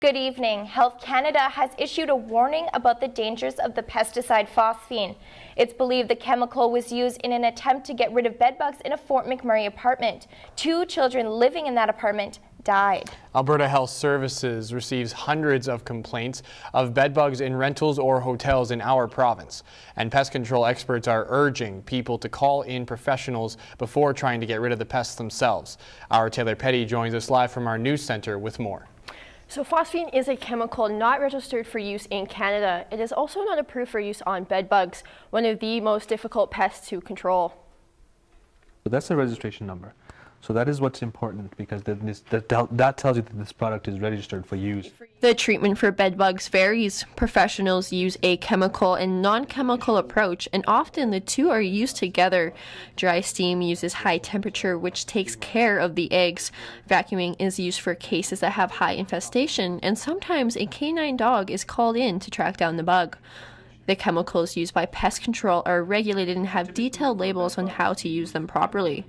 Good evening. Health Canada has issued a warning about the dangers of the pesticide phosphine. It's believed the chemical was used in an attempt to get rid of bedbugs in a Fort McMurray apartment. 2 children living in that apartment died. Alberta Health Services receives hundreds of complaints of bedbugs in rentals or hotels in our province. And pest control experts are urging people to call in professionals before trying to get rid of the pests themselves. Our Taylor Petty joins us live from our news center with more. So phosphine is a chemical not registered for use in Canada. It is also not approved for use on bedbugs, one of the most difficult pests to control. So that's the registration number. So that is what's important, because that tells you that this product is registered for use. The treatment for bedbugs varies. Professionals use a chemical and non-chemical approach, and often the two are used together. Dry steam uses high temperature, which takes care of the eggs. Vacuuming is used for cases that have high infestation, and sometimes a canine dog is called in to track down the bug. The chemicals used by pest control are regulated and have detailed labels on how to use them properly.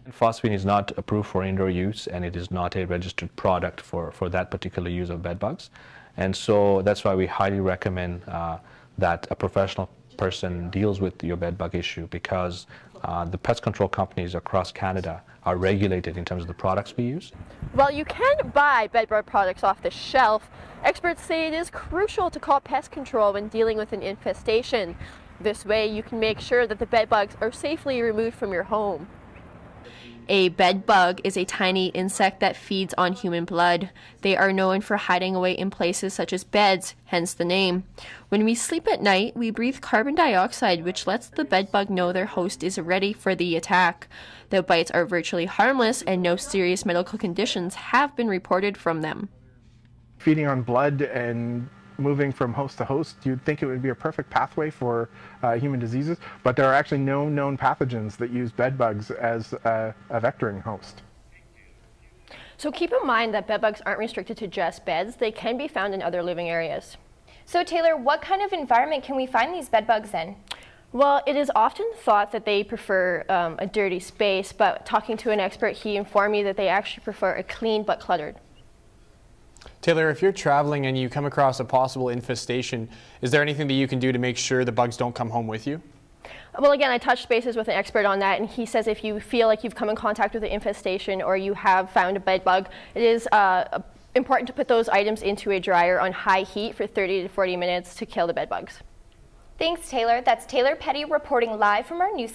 Phosphine is not approved for indoor use, and it is not a registered product for that particular use of bedbugs. And so that's why we highly recommend that a professional person deals with your bedbug issue, because the pest control companies across Canada are regulated in terms of the products we use. While you can buy bedbug products off the shelf, experts say it is crucial to call pest control when dealing with an infestation. This way you can make sure that the bedbugs are safely removed from your home. A bedbug is a tiny insect that feeds on human blood. They are known for hiding away in places such as beds, hence the name. When we sleep at night, we breathe carbon dioxide, which lets the bedbug know their host is ready for the attack. The bites are virtually harmless, and no serious medical conditions have been reported from them. Feeding on blood and moving from host to host, you'd think it would be a perfect pathway for human diseases, but there are actually no known pathogens that use bedbugs as a vectoring host. So keep in mind that bedbugs aren't restricted to just beds. They can be found in other living areas. So Taylor, what kind of environment can we find these bedbugs in? Well, it is often thought that they prefer a dirty space, but talking to an expert, he informed me that they actually prefer a clean but cluttered. Taylor, if you're traveling and you come across a possible infestation, is there anything that you can do to make sure the bugs don't come home with you? Well, again, I touched bases with an expert on that, and he says if you feel like you've come in contact with an infestation or you have found a bed bug, it is important to put those items into a dryer on high heat for 30 to 40 minutes to kill the bed bugs. Thanks, Taylor. That's Taylor Petty reporting live from our news